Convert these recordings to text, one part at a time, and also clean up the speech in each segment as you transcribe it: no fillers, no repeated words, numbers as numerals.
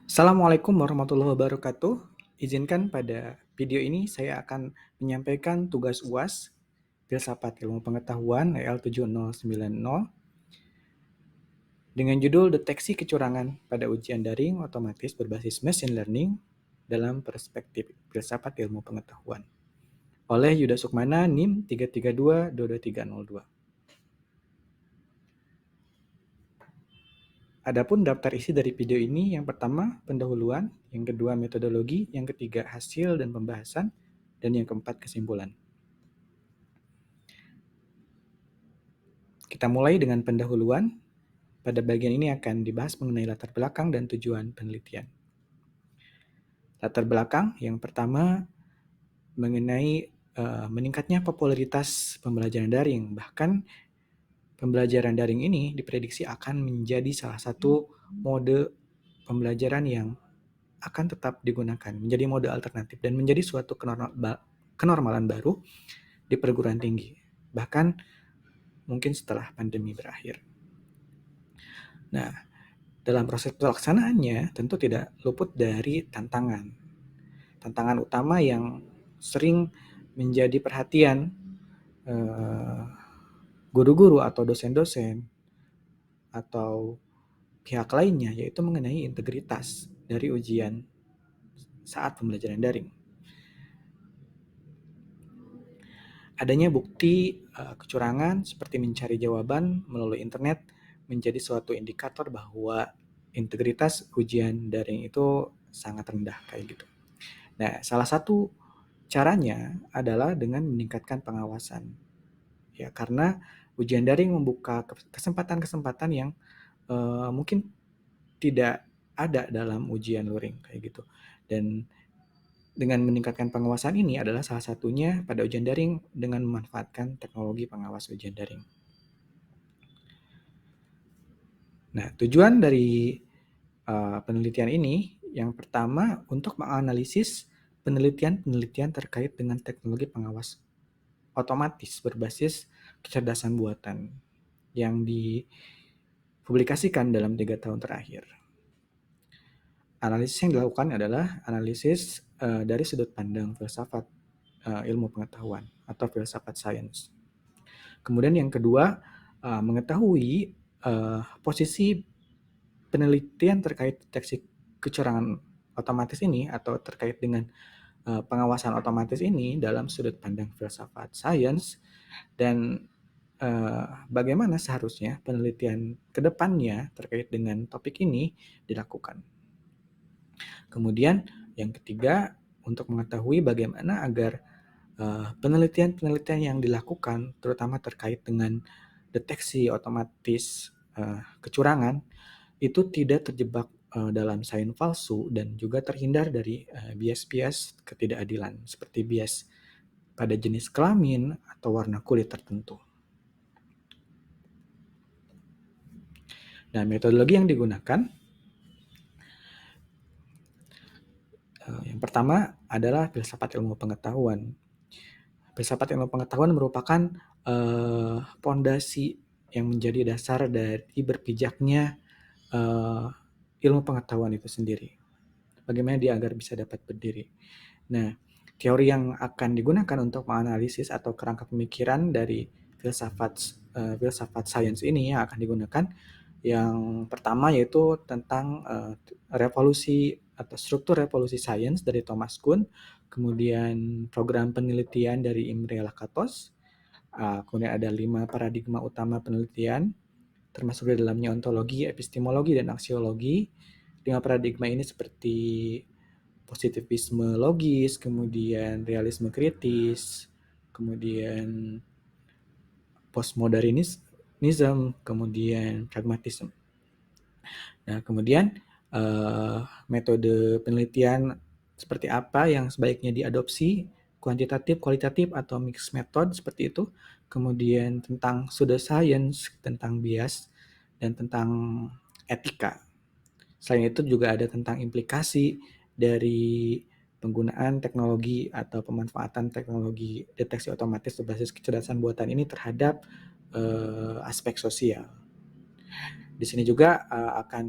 Assalamualaikum warahmatullahi wabarakatuh. Izinkan pada video ini saya akan menyampaikan tugas UAS Filsafat Ilmu Pengetahuan EL 7090 dengan judul Deteksi Kecurangan pada Ujian Daring Otomatis Berbasis Machine Learning dalam Perspektif Filsafat Ilmu Pengetahuan oleh Yuda Sukmana NIM 3322202. Adapun daftar isi dari video ini, yang pertama pendahuluan, yang kedua metodologi, yang ketiga hasil dan pembahasan, dan yang keempat kesimpulan. Kita mulai dengan pendahuluan. Pada bagian ini akan dibahas mengenai latar belakang dan tujuan penelitian. Latar belakang yang pertama mengenai meningkatnya popularitas pembelajaran daring. Bahkan pembelajaran daring ini diprediksi akan menjadi salah satu mode pembelajaran yang akan tetap digunakan, menjadi mode alternatif dan menjadi suatu kenormalan baru di perguruan tinggi, bahkan mungkin setelah pandemi berakhir. Nah, dalam proses pelaksanaannya tentu tidak luput dari tantangan. Tantangan utama yang sering menjadi perhatian guru-guru atau dosen-dosen atau pihak lainnya, yaitu mengenai integritas dari ujian saat pembelajaran daring. Adanya bukti kecurangan seperti mencari jawaban melalui internet menjadi suatu indikator bahwa integritas ujian daring itu sangat rendah kayak gitu. Nah, salah satu caranya adalah dengan meningkatkan pengawasan. Ya, karena ujian daring membuka kesempatan-kesempatan yang mungkin tidak ada dalam ujian luring kayak gitu. Dan dengan meningkatkan pengawasan ini adalah salah satunya pada ujian daring dengan memanfaatkan teknologi pengawas ujian daring. Nah, tujuan dari penelitian ini yang pertama untuk menganalisis penelitian-penelitian terkait dengan teknologi pengawas otomatis berbasis kecerdasan buatan yang dipublikasikan dalam 3 tahun terakhir. Analisis yang dilakukan adalah analisis dari sudut pandang filsafat ilmu pengetahuan atau filsafat sains. Kemudian yang kedua, mengetahui posisi penelitian terkait deteksi kecurangan otomatis ini atau terkait dengan pengawasan otomatis ini dalam sudut pandang filsafat sains dan bagaimana seharusnya penelitian ke depannya terkait dengan topik ini dilakukan. Kemudian yang ketiga, untuk mengetahui bagaimana agar penelitian-penelitian yang dilakukan, terutama terkait dengan deteksi otomatis kecurangan, itu tidak terjebak dalam sains palsu dan juga terhindar dari bias-bias ketidakadilan, seperti bias pada jenis kelamin atau warna kulit tertentu. Nah, metodologi yang digunakan yang pertama adalah filsafat ilmu pengetahuan. Filsafat ilmu pengetahuan merupakan pondasi yang menjadi dasar dari berpijaknya ilmu pengetahuan itu sendiri. Bagaimana dia agar bisa dapat berdiri. Nah, teori yang akan digunakan untuk menganalisis atau kerangka pemikiran dari filsafat sains ini yang akan digunakan yang pertama yaitu tentang revolusi atau struktur revolusi sains dari Thomas Kuhn, kemudian program penelitian dari Imre Lakatos, kemudian ada 5 paradigma utama penelitian, termasuk di dalamnya ontologi, epistemologi, dan aksiologi. 5 paradigma ini seperti positivisme logis, kemudian realisme kritis, kemudian postmodernism, kemudian pragmatisme. Nah, kemudian metode penelitian seperti apa yang sebaiknya diadopsi, kuantitatif, kualitatif, atau mixed method seperti itu. Kemudian tentang pseudoscience, tentang bias, dan tentang etika. Selain itu juga ada tentang implikasi dari penggunaan teknologi atau pemanfaatan teknologi deteksi otomatis berbasis kecerdasan buatan ini terhadap aspek sosial. Di sini juga akan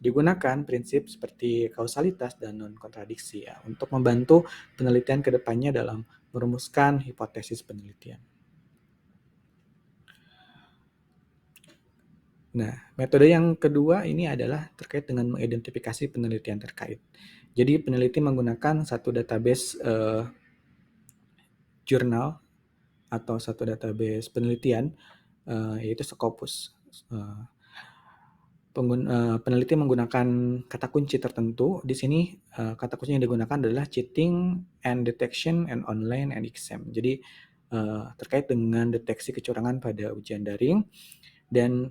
digunakan prinsip seperti kausalitas dan non-kontradiksi ya, untuk membantu penelitian ke depannya dalam merumuskan hipotesis penelitian. Nah, metode yang kedua ini adalah terkait dengan mengidentifikasi penelitian terkait. Jadi peneliti menggunakan satu database jurnal atau satu database penelitian, yaitu Scopus. Peneliti menggunakan kata kunci tertentu. Di sini kata kunci yang digunakan adalah cheating and detection and online and exam. Jadi terkait dengan deteksi kecurangan pada ujian daring, dan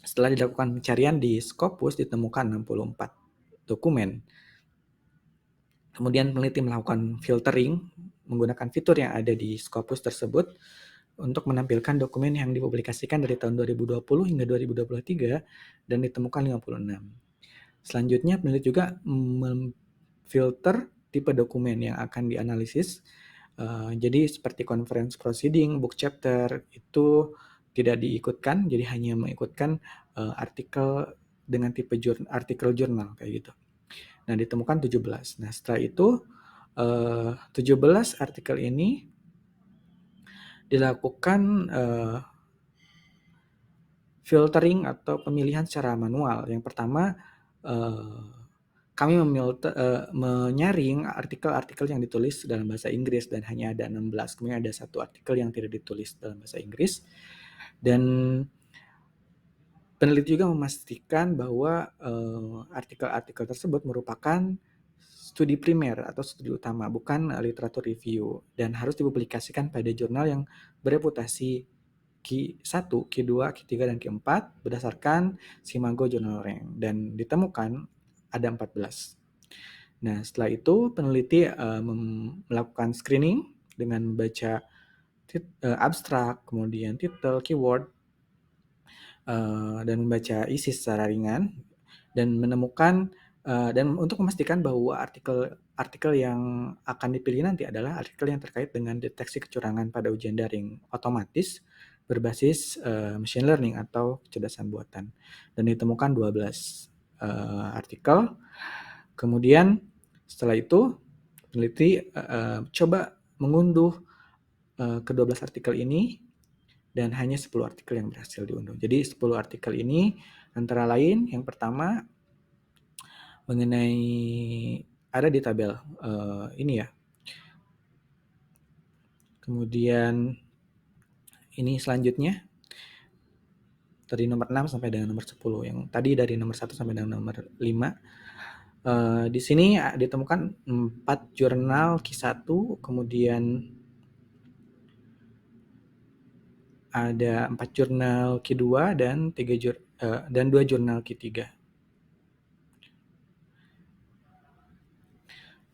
setelah dilakukan pencarian di Scopus ditemukan 64 dokumen. Kemudian peneliti melakukan filtering menggunakan fitur yang ada di Scopus tersebut untuk menampilkan dokumen yang dipublikasikan dari tahun 2020 hingga 2023 dan ditemukan 56. Selanjutnya peneliti juga memfilter tipe dokumen yang akan dianalisis. Jadi seperti conference proceeding, book chapter itu tidak diikutkan, jadi hanya mengikutkan artikel dengan tipe artikel jurnal kayak gitu. Nah, ditemukan 17. Nah, setelah itu 17 artikel ini dilakukan filtering atau pemilihan secara manual. Yang pertama, kami menyaring artikel-artikel yang ditulis dalam bahasa Inggris dan hanya ada 16. Kemudian ada satu artikel yang tidak ditulis dalam bahasa Inggris. Dan peneliti juga memastikan bahwa artikel-artikel tersebut merupakan studi primer atau studi utama, bukan literatur review, dan harus dipublikasikan pada jurnal yang bereputasi Q1, Q2, Q3, dan Q4 berdasarkan Simago Journal Rank, dan ditemukan ada 14. Nah, setelah itu peneliti melakukan screening dengan membaca abstrak, kemudian titel, keyword, dan membaca isi secara ringan, dan menemukan dan untuk memastikan bahwa artikel yang akan dipilih nanti adalah artikel yang terkait dengan deteksi kecurangan pada ujian daring otomatis berbasis machine learning atau kecerdasan buatan, dan ditemukan 12 artikel. Kemudian setelah itu peneliti coba mengunduh ke-12 artikel ini, dan hanya 10 artikel yang berhasil diunduh. Jadi 10 artikel ini antara lain yang pertama mengenai ada di tabel ini ya. Kemudian ini selanjutnya dari nomor 6 sampai dengan nomor 10. Yang tadi dari nomor 1 sampai dengan nomor 5. Di sini ditemukan 4 jurnal Q1, kemudian ada 4 jurnal Q2 dan 2 jurnal Q3.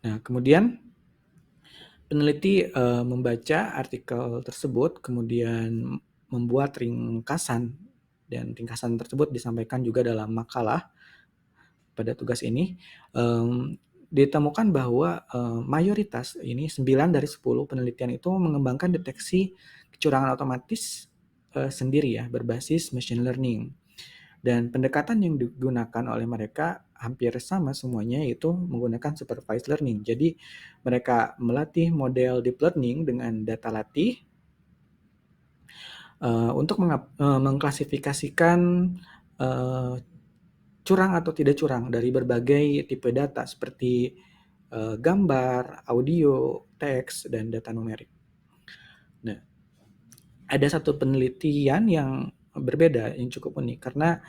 Nah, kemudian peneliti membaca artikel tersebut, kemudian membuat ringkasan, dan ringkasan tersebut disampaikan juga dalam makalah pada tugas ini. Ditemukan bahwa mayoritas ini 9 dari 10 penelitian itu mengembangkan deteksi kecurangan otomatis sendiri ya, berbasis machine learning. Dan pendekatan yang digunakan oleh mereka hampir sama semuanya, yaitu menggunakan supervised learning. Jadi mereka melatih model deep learning dengan data latih untuk mengklasifikasikan curang atau tidak curang dari berbagai tipe data seperti gambar, audio, teks, dan data numerik. Nah, ada satu penelitian yang berbeda yang cukup unik, karena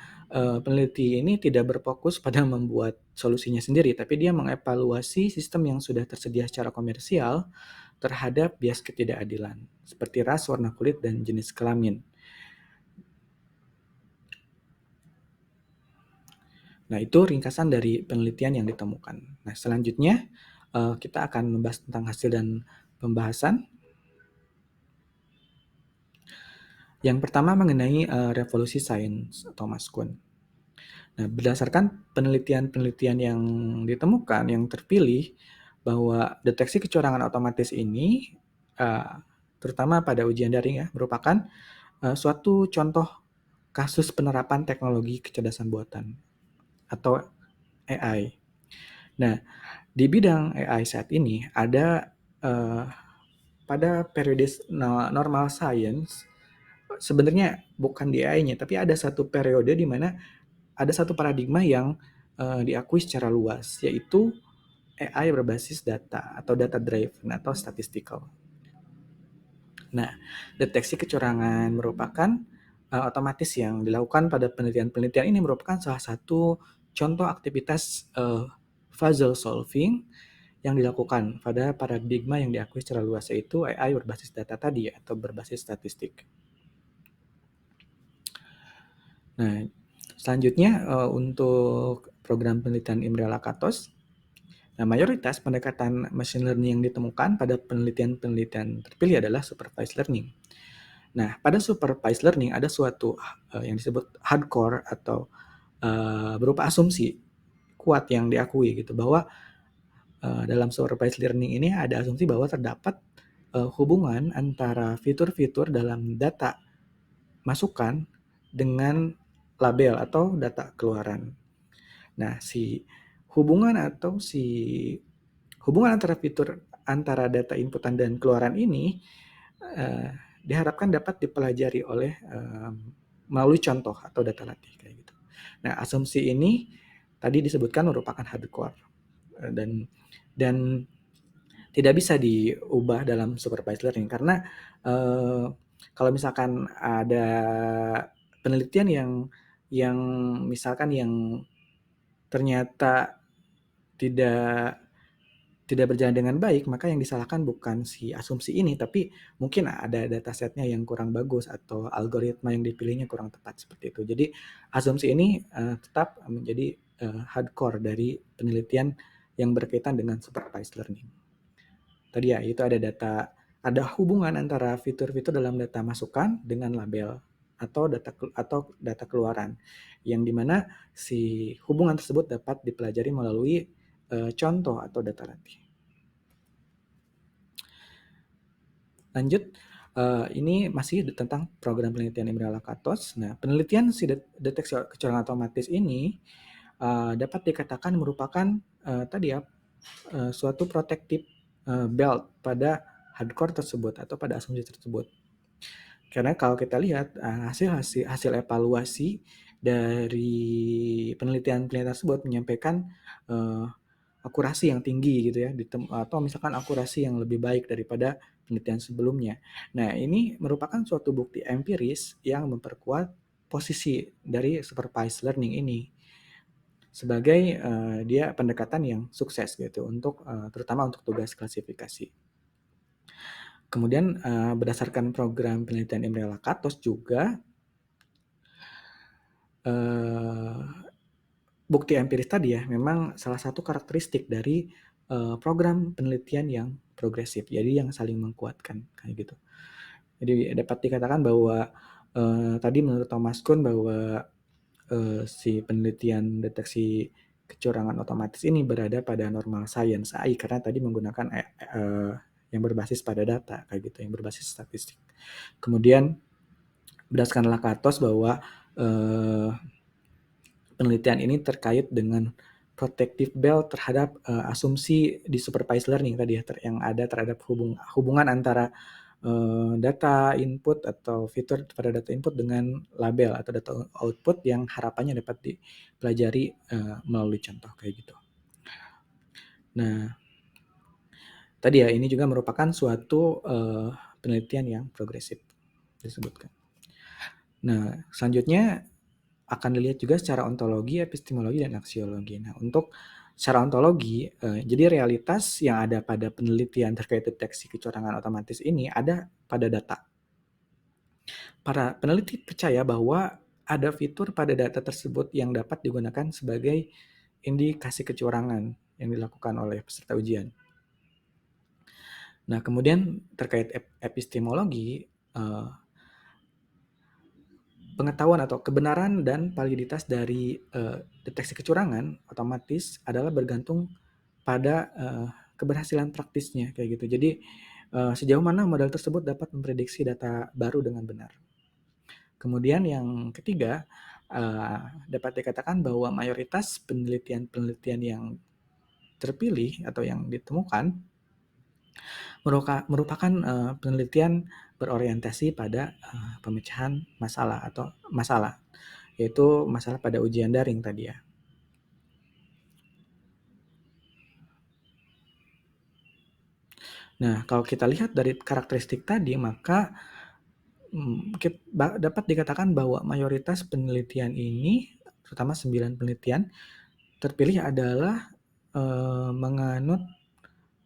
peneliti ini tidak berfokus pada membuat solusinya sendiri, tapi dia mengevaluasi sistem yang sudah tersedia secara komersial terhadap bias ketidakadilan seperti ras, warna kulit, dan jenis kelamin. Nah, itu ringkasan dari penelitian yang ditemukan. Nah, selanjutnya kita akan membahas tentang hasil dan pembahasan. Yang pertama mengenai revolusi sains atau Maskun. Nah, berdasarkan penelitian-penelitian yang ditemukan, yang terpilih, bahwa deteksi kecurangan otomatis ini, terutama pada ujian daring ya, merupakan suatu contoh kasus penerapan teknologi kecerdasan buatan atau AI. Nah, di bidang AI saat ini ada pada periode normal science, sebenarnya bukan di AI-nya, tapi ada satu periode di mana ada satu paradigma yang diakui secara luas, yaitu AI berbasis data atau data driven atau statistical. Nah, deteksi kecurangan merupakan otomatis yang dilakukan pada penelitian-penelitian ini merupakan salah satu contoh aktivitas puzzle solving yang dilakukan pada paradigma yang diakui secara luas, yaitu AI berbasis data tadi atau berbasis statistik. Nah, selanjutnya untuk program penelitian Imre Lakatos, nah, mayoritas pendekatan machine learning yang ditemukan pada penelitian-penelitian terpilih adalah supervised learning. Nah, pada supervised learning ada suatu yang disebut hardcore atau berupa asumsi kuat yang diakui gitu, bahwa dalam supervised learning ini ada asumsi bahwa terdapat hubungan antara fitur-fitur dalam data masukan dengan label atau data keluaran. Nah, hubungan antara fitur antara data inputan dan keluaran ini diharapkan dapat dipelajari oleh melalui contoh atau data latih kayak gitu. Nah, asumsi ini tadi disebutkan merupakan hardcore dan tidak bisa diubah dalam supervised learning karena kalau misalkan ada penelitian yang misalkan yang ternyata tidak berjalan dengan baik, maka yang disalahkan bukan si asumsi ini, tapi mungkin ada datasetnya yang kurang bagus atau algoritma yang dipilihnya kurang tepat seperti itu. Jadi asumsi ini tetap menjadi hardcore dari penelitian yang berkaitan dengan supervised learning. Tadi ya, itu ada hubungan antara fitur-fitur dalam data masukan dengan label atau data keluaran, yang dimana si hubungan tersebut dapat dipelajari melalui contoh atau data latih. Lanjut, ini masih tentang program penelitian Imre Lakatos. Nah, penelitian si deteksi kecurangan otomatis ini dapat dikatakan merupakan tadi ya suatu protective belt pada hardcore tersebut atau pada asumsi tersebut. Karena kalau kita lihat hasil evaluasi dari penelitian-penelitian tersebut menyampaikan akurasi yang tinggi gitu ya, atau misalkan akurasi yang lebih baik daripada penelitian sebelumnya. Nah, ini merupakan suatu bukti empiris yang memperkuat posisi dari supervised learning ini sebagai dia pendekatan yang sukses gitu untuk terutama untuk tugas klasifikasi. Kemudian berdasarkan program penelitian Imre Lakatos juga bukti empiris tadi ya memang salah satu karakteristik dari program penelitian yang progresif, jadi yang saling menguatkan kayak gitu. Jadi dapat dikatakan bahwa tadi menurut Thomas Kuhn bahwa si penelitian deteksi kecurangan otomatis ini berada pada normal science AI karena tadi menggunakan yang berbasis pada data kayak gitu, yang berbasis statistik. Kemudian berdasarkan Lakatos bahwa penelitian ini terkait dengan protective belt terhadap asumsi di supervised learning tadi ya, yang ada terhadap hubungan antara data input atau fitur pada data input dengan label atau data output yang harapannya dapat dipelajari melalui contoh kayak gitu. Nah, tadi ya ini juga merupakan suatu penelitian yang progresif disebutkan. Nah, selanjutnya akan dilihat juga secara ontologi, epistemologi, dan aksiologi. Nah, untuk secara ontologi, jadi realitas yang ada pada penelitian terkait deteksi kecurangan otomatis ini ada pada data. Para peneliti percaya bahwa ada fitur pada data tersebut yang dapat digunakan sebagai indikasi kecurangan yang dilakukan oleh peserta ujian. Nah, kemudian terkait epistemologi, pengetahuan atau kebenaran dan validitas dari deteksi kecurangan otomatis adalah bergantung pada keberhasilan praktisnya kayak gitu. Jadi sejauh mana model tersebut dapat memprediksi data baru dengan benar. Kemudian yang ketiga, dapat dikatakan bahwa mayoritas penelitian-penelitian yang terpilih atau yang ditemukan merupakan penelitian berorientasi pada pemecahan masalah atau masalah, yaitu masalah pada ujian daring tadi ya. Nah, kalau kita lihat dari karakteristik tadi, maka dapat dikatakan bahwa mayoritas penelitian ini, terutama 9 penelitian, terpilih adalah menganut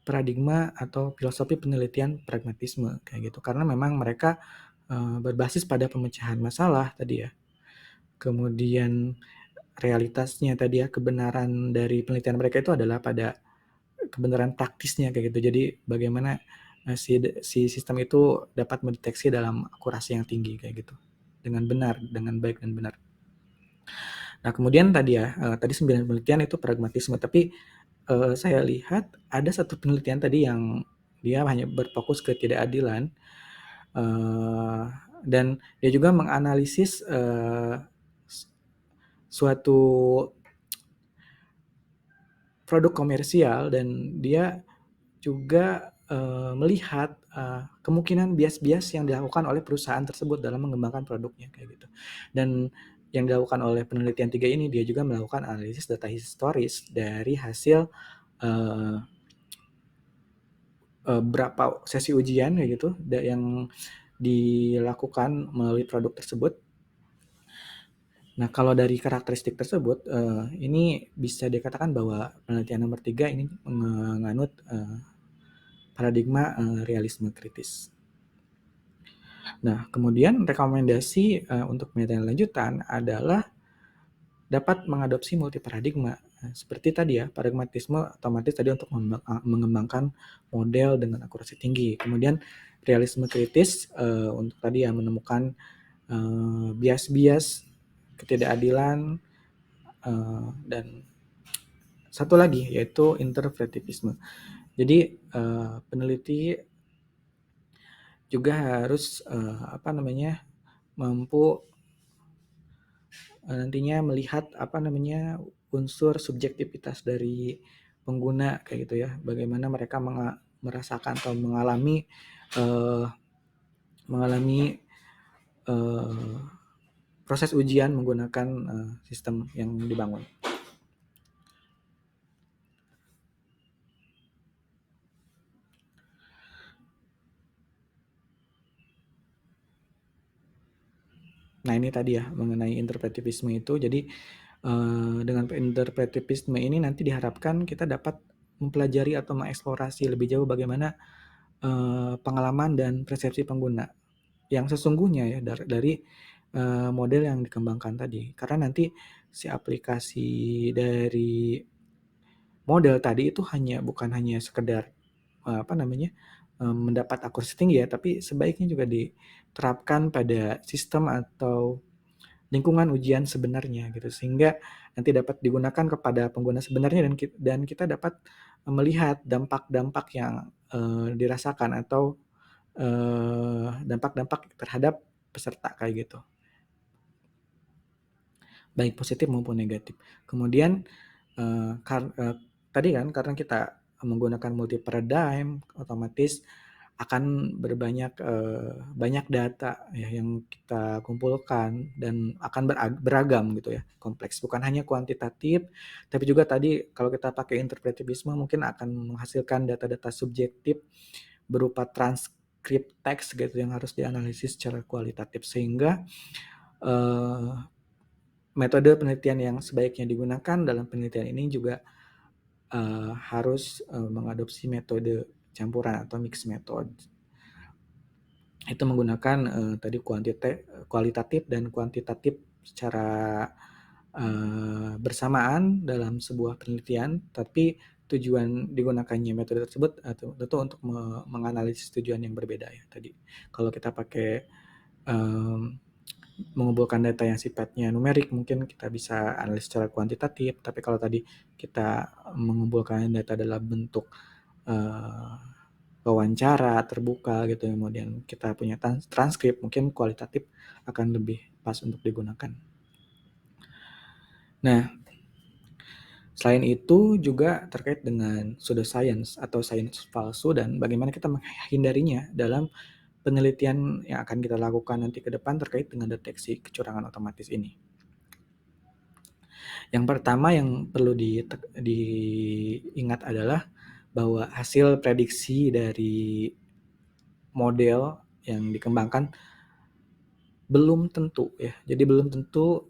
paradigma atau filosofi penelitian pragmatisme kayak gitu, karena memang mereka berbasis pada pemecahan masalah tadi ya. Kemudian realitasnya tadi ya, kebenaran dari penelitian mereka itu adalah pada kebenaran praktisnya kayak gitu. Jadi bagaimana si sistem itu dapat mendeteksi dalam akurasi yang tinggi kayak gitu, dengan benar, dengan baik dan benar. Nah, kemudian tadi ya, tadi 9 penelitian itu pragmatisme, tapi saya lihat ada satu penelitian tadi yang dia hanya berfokus ke ketidakadilan, dan dia juga menganalisis suatu produk komersial, dan dia juga melihat kemungkinan bias-bias yang dilakukan oleh perusahaan tersebut dalam mengembangkan produknya kayak gitu. Dan yang dilakukan oleh penelitian 3 ini, dia juga melakukan analisis data historis dari hasil berapa sesi ujian kayak gitu yang dilakukan melalui produk tersebut. Nah, kalau dari karakteristik tersebut, ini bisa dikatakan bahwa penelitian nomor 3 ini menganut paradigma realisme kritis. Nah, kemudian rekomendasi untuk penelitian lanjutan adalah dapat mengadopsi multi paradigma. Seperti tadi ya, pragmatisme otomatis tadi untuk mengembangkan model dengan akurasi tinggi. Kemudian realisme kritis untuk tadi ya menemukan bias-bias, ketidakadilan, dan satu lagi yaitu interpretivisme. Jadi peneliti juga harus mampu nantinya melihat unsur subjektivitas dari pengguna kayak gitu ya, bagaimana mereka merasakan atau mengalami proses ujian menggunakan sistem yang dibangun. Nah, ini tadi ya mengenai interpretivisme itu. Jadi dengan interpretivisme ini nanti diharapkan kita dapat mempelajari atau mengeksplorasi lebih jauh bagaimana pengalaman dan persepsi pengguna yang sesungguhnya ya dari model yang dikembangkan tadi. Karena nanti si aplikasi dari model tadi itu bukan hanya sekedar mendapat akurasi tinggi ya, tapi sebaiknya juga diterapkan pada sistem atau lingkungan ujian sebenarnya gitu, sehingga nanti dapat digunakan kepada pengguna sebenarnya, dan kita dapat melihat dampak-dampak yang dirasakan atau dampak-dampak terhadap peserta kayak gitu, baik positif maupun negatif. Kemudian tadi kan karena kita menggunakan multi paradigm, otomatis akan banyak data ya yang kita kumpulkan, dan akan beragam gitu ya, kompleks, bukan hanya kuantitatif, tapi juga tadi kalau kita pakai interpretivisme mungkin akan menghasilkan data-data subjektif berupa transkrip teks gitu yang harus dianalisis secara kualitatif, sehingga metode penelitian yang sebaiknya digunakan dalam penelitian ini juga harus mengadopsi metode campuran atau mix method. Itu menggunakan tadi kualitatif dan kuantitatif secara bersamaan dalam sebuah penelitian, tapi tujuan digunakannya metode tersebut tentu untuk menganalisis tujuan yang berbeda ya tadi. Kalau kita pakai mengumpulkan data yang sifatnya numerik, mungkin kita bisa analisis secara kuantitatif, tapi kalau tadi kita mengumpulkan data dalam bentuk wawancara terbuka gitu, kemudian kita punya transkrip, mungkin kualitatif akan lebih pas untuk digunakan. Nah, selain itu juga terkait dengan pseudoscience atau sains palsu dan bagaimana kita menghindarinya dalam penelitian yang akan kita lakukan nanti ke depan terkait dengan deteksi kecurangan otomatis ini. Yang pertama yang perlu diingat adalah bahwa hasil prediksi dari model yang dikembangkan belum tentu ya. Jadi belum tentu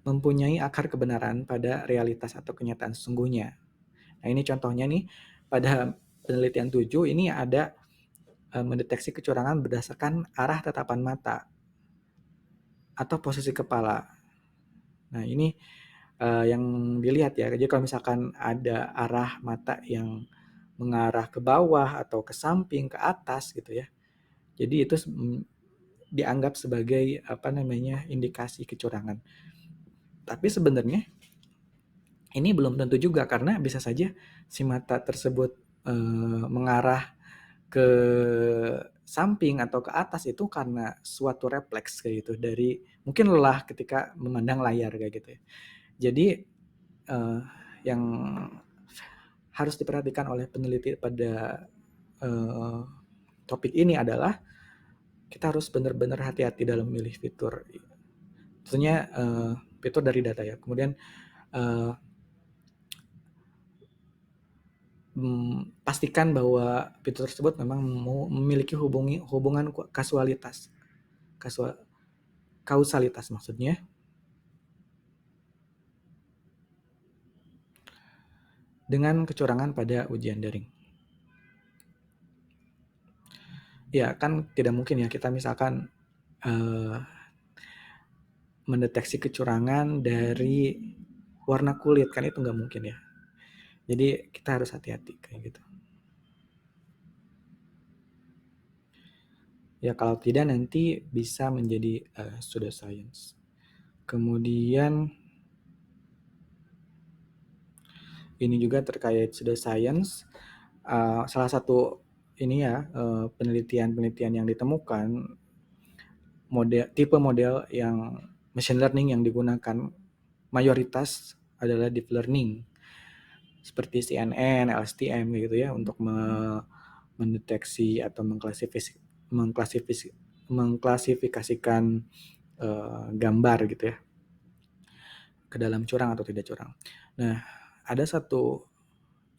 mempunyai akar kebenaran pada realitas atau kenyataan sesungguhnya. Nah, ini contohnya nih pada penelitian 7 ini ada mendeteksi kecurangan berdasarkan arah tatapan mata atau posisi kepala. Nah, ini yang dilihat ya. Jadi kalau misalkan ada arah mata yang mengarah ke bawah atau ke samping, ke atas gitu ya. Jadi itu dianggap sebagai indikasi kecurangan. Tapi sebenarnya ini belum tentu juga karena bisa saja si mata tersebut mengarah ke samping atau ke atas itu karena suatu refleks kayak gitu dari mungkin lelah ketika memandang layar kayak gitu ya. Jadi yang harus diperhatikan oleh peneliti pada topik ini adalah kita harus benar-benar hati-hati dalam memilih fitur. Tentunya fitur dari data ya. Kemudian pastikan bahwa fitur tersebut memang memiliki hubungan kausalitas maksudnya dengan kecurangan pada ujian daring. Ya kan tidak mungkin ya kita misalkan mendeteksi kecurangan dari warna kulit, kan itu nggak mungkin ya. Jadi kita harus hati-hati kayak gitu. Ya kalau tidak nanti bisa menjadi pseudoscience. Kemudian ini juga terkait pseudoscience. Salah satu ini ya penelitian-penelitian yang ditemukan tipe model yang machine learning yang digunakan mayoritas adalah deep learning seperti CNN, LSTM gitu ya untuk mendeteksi atau mengklasifikasikan gambar gitu ya ke dalam curang atau tidak curang. Nah, ada satu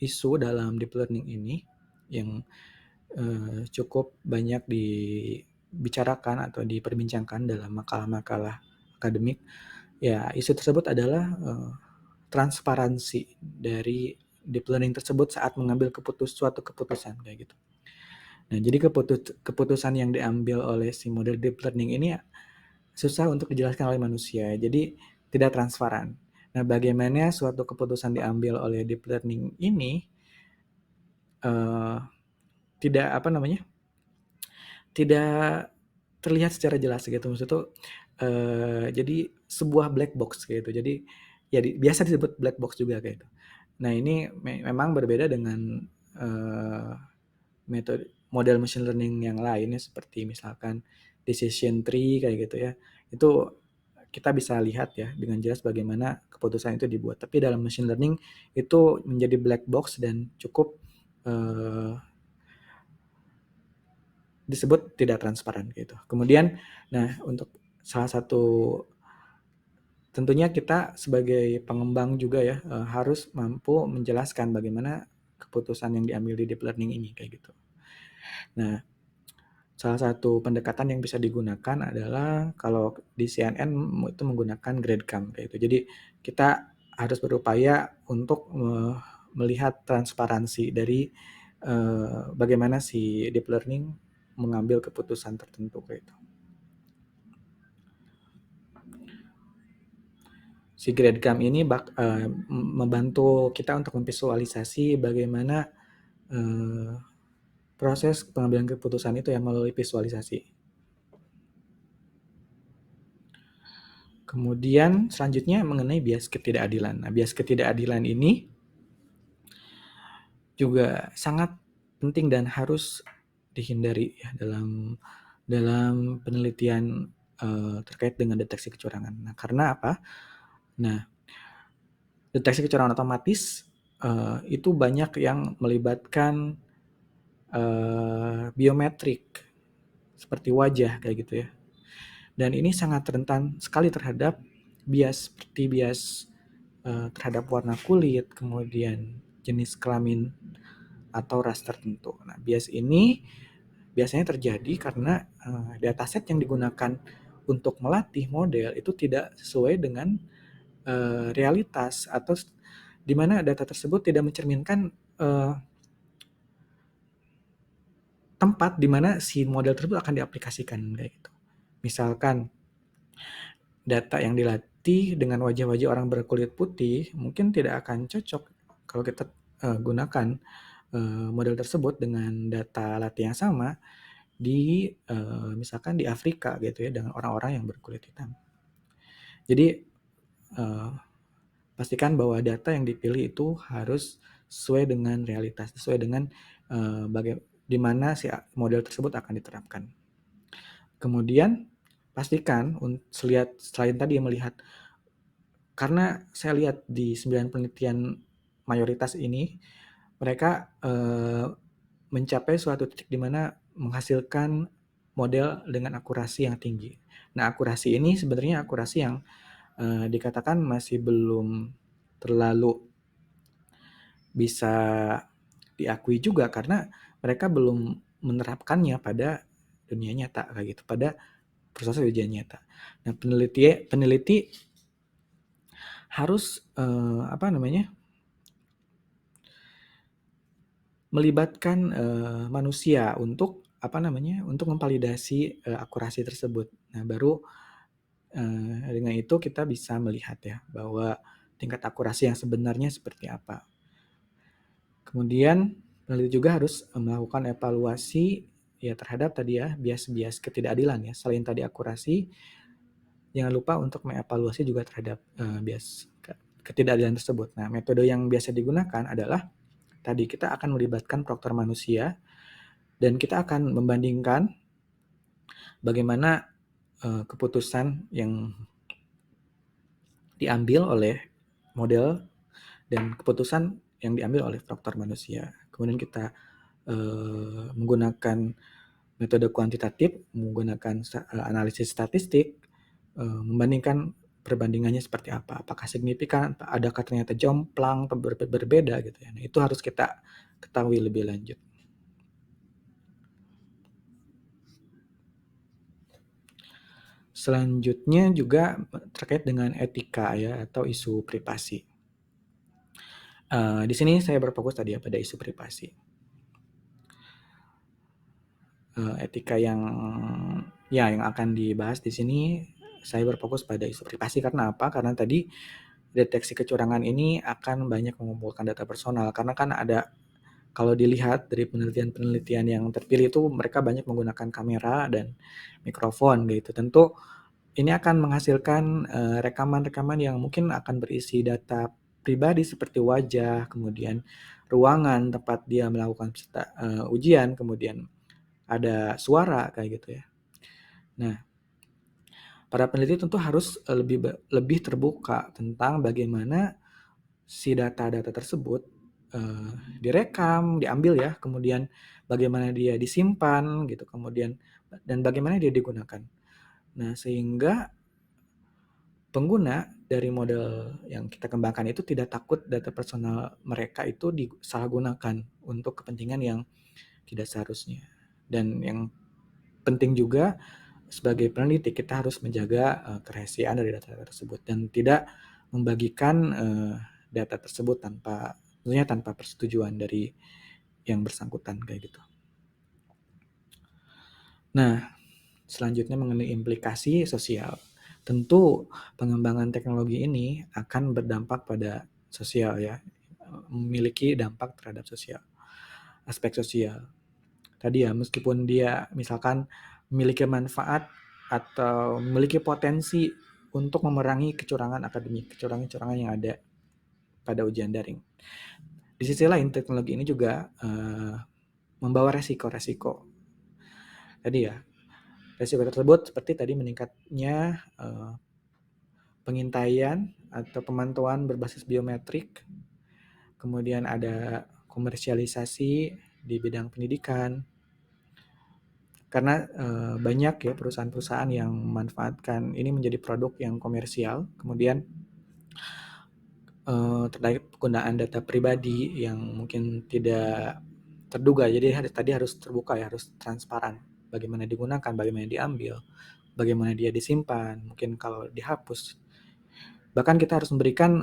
isu dalam deep learning ini yang cukup banyak dibicarakan atau diperbincangkan dalam makalah-makalah akademik. Ya, isu tersebut adalah transparansi dari deep learning tersebut saat mengambil suatu keputusan kayak gitu. Nah, jadi keputusan yang diambil oleh si model deep learning ini susah untuk dijelaskan oleh manusia. Jadi tidak transparan. Nah, bagaimana suatu keputusan diambil oleh deep learning ini tidak tidak terlihat secara jelas gitu. Maksud itu jadi sebuah black box gitu. Jadi ya biasa disebut black box juga kayak gitu. Nah, ini memang berbeda dengan metode model machine learning yang lainnya seperti misalkan decision tree kayak gitu ya. Itu kita bisa lihat ya dengan jelas bagaimana keputusan itu dibuat. Tapi dalam machine learning itu menjadi black box dan cukup disebut tidak transparan gitu. Kemudian, nah untuk salah satu tentunya kita sebagai pengembang juga ya harus mampu menjelaskan bagaimana keputusan yang diambil di deep learning ini kayak gitu. Nah, salah satu pendekatan yang bisa digunakan adalah kalau di CNN itu menggunakan GradCam kayak gitu. Jadi kita harus berupaya untuk melihat transparansi dari bagaimana si deep learning mengambil keputusan tertentu kayak itu. Si GradCam ini membantu kita untuk memvisualisasi bagaimana proses pengambilan keputusan itu yang melalui visualisasi. Kemudian selanjutnya mengenai bias ketidakadilan. Nah, bias ketidakadilan ini juga sangat penting dan harus dihindari ya dalam penelitian terkait dengan deteksi kecurangan. Nah, karena apa? Nah, deteksi kecurangan otomatis itu banyak yang melibatkan biometrik seperti wajah kayak gitu ya. Dan ini sangat rentan sekali terhadap bias, seperti bias terhadap warna kulit, kemudian jenis kelamin atau ras tertentu. Nah, bias ini biasanya terjadi karena dataset yang digunakan untuk melatih model itu tidak sesuai dengan realitas, atau di mana data tersebut tidak mencerminkan tempat di mana si model tersebut akan diaplikasikan kayak gitu. Misalkan data yang dilatih dengan wajah-wajah orang berkulit putih mungkin tidak akan cocok kalau kita gunakan model tersebut dengan data latih yang sama di misalkan di Afrika gitu ya, dengan orang-orang yang berkulit hitam. Jadi pastikan bahwa data yang dipilih itu harus sesuai dengan realitas, sesuai dengan di mana si model tersebut akan diterapkan. Kemudian pastikan selain tadi melihat, karena saya lihat di 9 penelitian mayoritas ini mereka mencapai suatu titik di mana menghasilkan model dengan akurasi yang tinggi. Nah, akurasi ini sebenarnya akurasi yang dikatakan masih belum terlalu bisa diakui juga karena mereka belum menerapkannya pada dunia nyata kayak gitu, pada proses ujian nyata. Nah, peneliti harus melibatkan manusia untuk untuk memvalidasi akurasi tersebut. Nah, baru dengan itu kita bisa melihat ya bahwa tingkat akurasi yang sebenarnya seperti apa. Kemudian peneliti juga harus melakukan evaluasi ya terhadap tadi ya bias-bias ketidakadilan ya. Selain tadi akurasi, jangan lupa untuk mengevaluasi juga terhadap bias ketidakadilan tersebut. Nah, metode yang biasa digunakan adalah tadi kita akan melibatkan proktor manusia dan kita akan membandingkan bagaimana keputusan yang diambil oleh model dan keputusan yang diambil oleh proktor manusia. Kemudian kita menggunakan metode kuantitatif, menggunakan analisis statistik, membandingkan perbandingannya seperti apa, apakah signifikan, adakah ternyata jomplang, berbeda gitu ya. Nah, itu harus kita ketahui lebih lanjut. Selanjutnya juga terkait dengan etika ya atau isu privasi. Di sini saya berfokus tadi ya pada isu privasi. Etika yang akan dibahas di sini saya berfokus pada isu privasi karena apa? Karena tadi deteksi kecurangan ini akan banyak mengumpulkan data personal karena kan ada, kalau dilihat dari penelitian-penelitian yang terpilih itu mereka banyak menggunakan kamera dan mikrofon gitu. Tentu ini akan menghasilkan rekaman-rekaman yang mungkin akan berisi data pribadi seperti wajah, kemudian ruangan tempat dia melakukan ujian, kemudian ada suara kayak gitu ya. Nah, para peneliti tentu harus lebih terbuka tentang bagaimana si data-data tersebut direkam, diambil ya, kemudian bagaimana dia disimpan gitu, kemudian dan bagaimana dia digunakan. Nah, sehingga pengguna dari model yang kita kembangkan itu tidak takut data personal mereka itu disalahgunakan untuk kepentingan yang tidak seharusnya. Dan yang penting juga sebagai peneliti kita harus menjaga kerahasiaan dari data tersebut dan tidak membagikan data tersebut tentunya tanpa persetujuan dari yang bersangkutan kayak gitu. Nah, selanjutnya mengenai implikasi sosial. Tentu pengembangan teknologi ini akan berdampak pada sosial ya, memiliki dampak terhadap sosial, aspek sosial. Tadi ya, meskipun dia misalkan memiliki manfaat atau memiliki potensi untuk memerangi kecurangan akademik, kecurangan-kecurangan yang ada pada ujian daring. Di sisi lain, teknologi ini juga membawa resiko-resiko tadi ya, resiko tersebut seperti tadi meningkatnya pengintaian atau pemantauan berbasis biometrik, kemudian ada komersialisasi di bidang pendidikan, karena banyak ya perusahaan-perusahaan yang memanfaatkan ini menjadi produk yang komersial, kemudian terkait penggunaan data pribadi yang mungkin tidak terduga, jadi tadi harus terbuka ya, harus transparan, bagaimana digunakan, bagaimana diambil, bagaimana dia disimpan, mungkin kalau dihapus, bahkan kita harus memberikan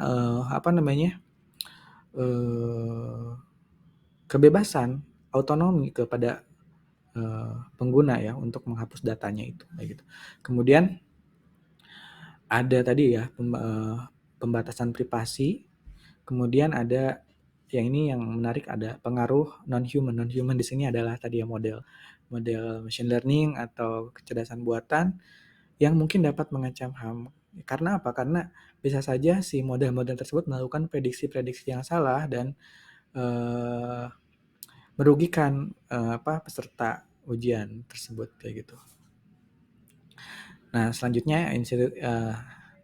kebebasan, autonomi kepada pengguna ya untuk menghapus datanya itu kayak gitu. Kemudian ada tadi ya pembatasan privasi, kemudian ada yang ini yang menarik, ada pengaruh non-human. Non-human di sini adalah tadi ya model machine learning atau kecerdasan buatan yang mungkin dapat mengancam HAM. Karena apa? Karena bisa saja si model-model tersebut melakukan prediksi-prediksi yang salah dan merugikan peserta ujian tersebut kayak gitu. Nah, selanjutnya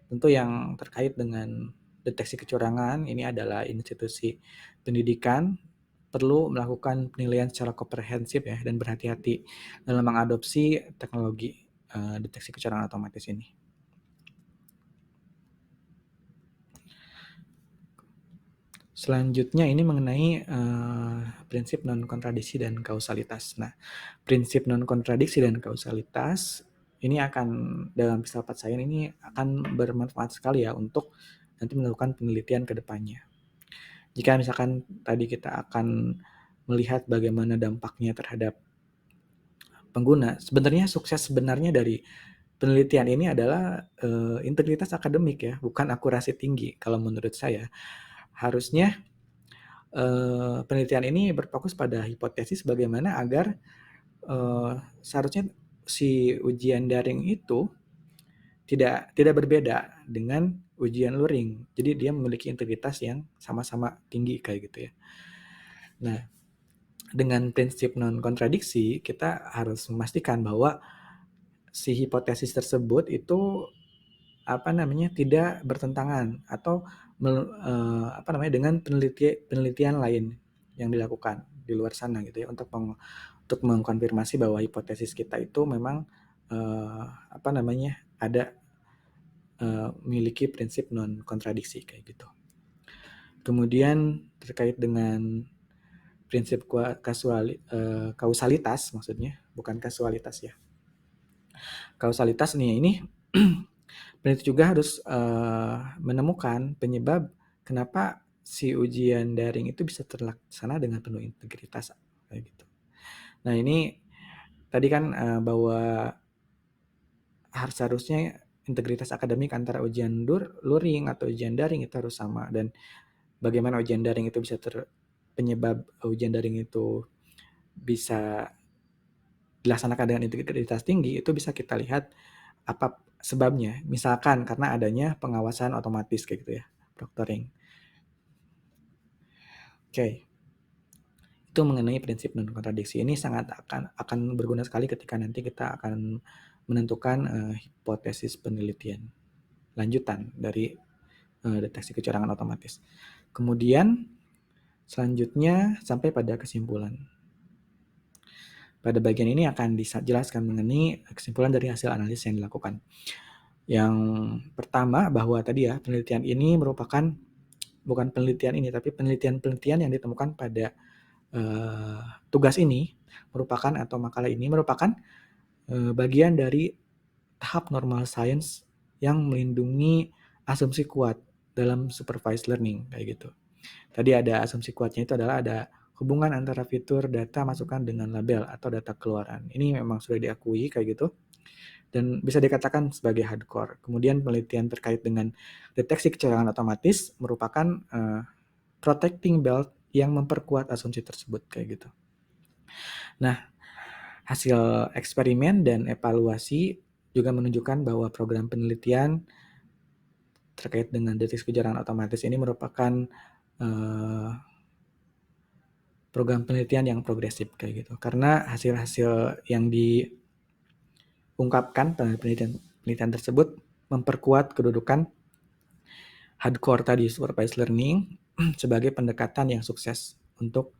tentu yang terkait dengan deteksi kecurangan ini adalah institusi pendidikan perlu melakukan penilaian secara komprehensif ya dan berhati-hati dalam mengadopsi teknologi deteksi kecurangan otomatis ini. Selanjutnya ini mengenai prinsip non-kontradiksi dan kausalitas. Nah, prinsip non-kontradiksi dan kausalitas ini akan dalam filsafat sains ini akan bermanfaat sekali ya untuk nanti melakukan penelitian ke depannya. Jika misalkan tadi kita akan melihat bagaimana dampaknya terhadap pengguna, sebenarnya sukses sebenarnya dari penelitian ini adalah integritas akademik ya, bukan akurasi tinggi kalau menurut saya. Harusnya penelitian ini berfokus pada hipotesis bagaimana agar seharusnya si ujian daring itu tidak berbeda dengan ujian luring. Jadi dia memiliki integritas yang sama-sama tinggi kayak gitu ya. Nah, dengan prinsip non kontradiksi kita harus memastikan bahwa si hipotesis tersebut itu tidak bertentangan atau dengan penelitian lain yang dilakukan di luar sana gitu ya, untuk mengkonfirmasi bahwa hipotesis kita itu memang ada memiliki prinsip non kontradiksi kayak gitu. Kemudian terkait dengan prinsip kausalitas, maksudnya bukan kasualitas ya. Kausalitas nih ini peneliti juga harus menemukan penyebab kenapa si ujian daring itu bisa terlaksana dengan penuh integritas kayak gitu. Nah, ini tadi kan bahwa harusnya integritas akademik antara ujian luring atau ujian daring itu harus sama, dan bagaimana ujian daring itu bisa penyebab ujian daring itu bisa dilaksanakan dengan integritas tinggi itu bisa kita lihat apa sebabnya. Misalkan karena adanya pengawasan otomatis kayak gitu ya, proctoring. Oke. Itu mengenai prinsip non kontradiksi. Ini sangat akan berguna sekali ketika nanti kita akan menentukan hipotesis penelitian lanjutan dari deteksi kecurangan otomatis. Kemudian selanjutnya sampai pada kesimpulan. Pada bagian ini akan dijelaskan mengenai kesimpulan dari hasil analisis yang dilakukan. Yang pertama bahwa tadi ya, penelitian ini merupakan bukan penelitian ini, tapi penelitian-penelitian yang ditemukan pada tugas ini merupakan atau makalah ini merupakan bagian dari tahap normal science yang melindungi asumsi kuat dalam supervised learning kayak gitu. Tadi ada asumsi kuatnya itu adalah ada hubungan antara fitur data masukan dengan label atau data keluaran. Ini memang sudah diakui kayak gitu dan bisa dikatakan sebagai hardcore. Kemudian penelitian terkait dengan deteksi kecurangan otomatis merupakan protecting belt yang memperkuat asumsi tersebut kayak gitu. Nah, hasil eksperimen dan evaluasi juga menunjukkan bahwa program penelitian terkait dengan deteksi kecurangan otomatis ini merupakan program penelitian yang progresif kayak gitu. Karena hasil-hasil yang ungkapkan penelitian tersebut memperkuat kedudukan hardcore tadi supervised learning sebagai pendekatan yang sukses untuk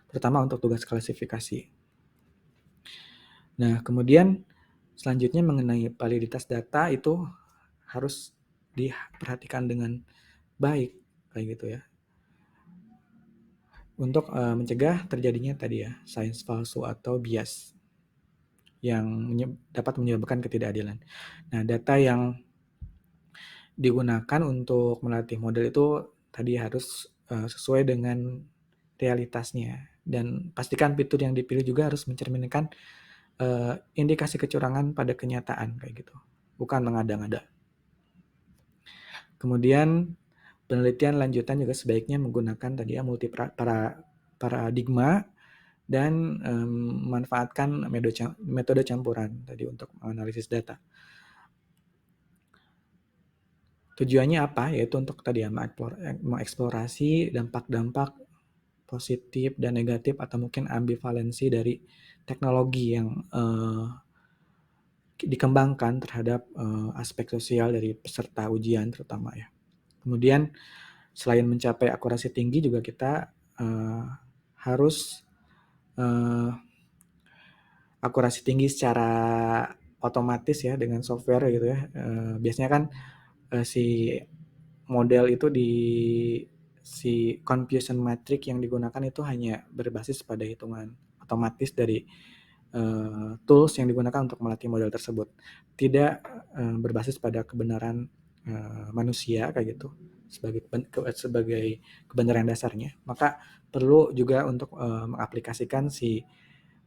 terutama untuk tugas klasifikasi. Nah, kemudian selanjutnya mengenai validitas data itu harus diperhatikan dengan baik kayak gitu ya. Untuk mencegah terjadinya tadi ya science palsu atau bias yang dapat menyebabkan ketidakadilan. Nah, data yang digunakan untuk melatih model itu tadi harus sesuai dengan realitasnya dan pastikan fitur yang dipilih juga harus mencerminkan indikasi kecurangan pada kenyataan kayak gitu, bukan mengada-ngada. Kemudian penelitian lanjutan juga sebaiknya menggunakan tadi ya multi paradigma dan memanfaatkan metode campuran tadi untuk menganalisis data. Tujuannya apa? Yaitu untuk tadi ya mengeksplorasi dampak-dampak positif dan negatif atau mungkin ambivalensi dari teknologi yang dikembangkan terhadap aspek sosial dari peserta ujian terutama ya. Kemudian selain mencapai akurasi tinggi juga kita harus akurasi tinggi secara otomatis ya dengan software gitu ya. Biasanya kan si model itu si confusion matrix yang digunakan itu hanya berbasis pada hitungan otomatis dari tools yang digunakan untuk melatih model tersebut, tidak berbasis pada kebenaran manusia kayak gitu sebagai kebenaran dasarnya. Maka perlu juga untuk mengaplikasikan si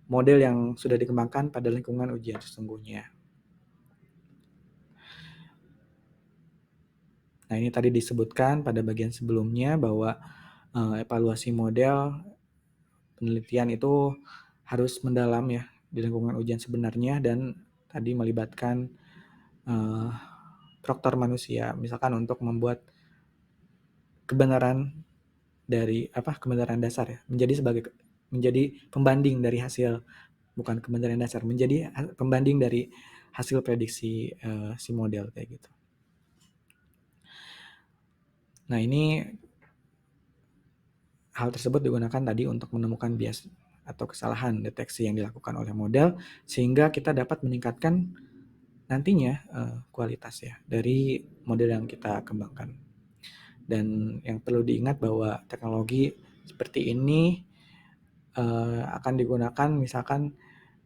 model yang sudah dikembangkan pada lingkungan ujian sesungguhnya. Nah, ini tadi disebutkan pada bagian sebelumnya bahwa evaluasi model penelitian itu harus mendalam ya di lingkungan ujian sebenarnya dan tadi melibatkan faktor manusia, misalkan untuk membuat kebenaran dari kebenaran dasar ya, menjadi pembanding dari hasil, bukan kebenaran dasar, menjadi pembanding dari hasil prediksi si model kayak gitu. Nah, ini hal tersebut digunakan tadi untuk menemukan bias atau kesalahan deteksi yang dilakukan oleh model sehingga kita dapat meningkatkan nantinya kualitas ya dari model yang kita kembangkan. Dan yang perlu diingat bahwa teknologi seperti ini akan digunakan misalkan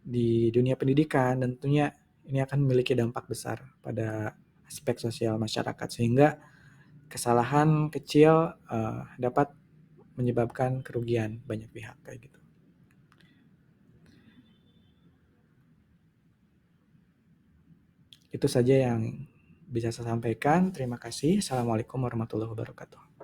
di dunia pendidikan dan tentunya ini akan memiliki dampak besar pada aspek sosial masyarakat sehingga kesalahan kecil dapat menyebabkan kerugian banyak pihak kayak gitu. Itu saja yang bisa saya sampaikan. Terima kasih. Assalamualaikum warahmatullahi wabarakatuh.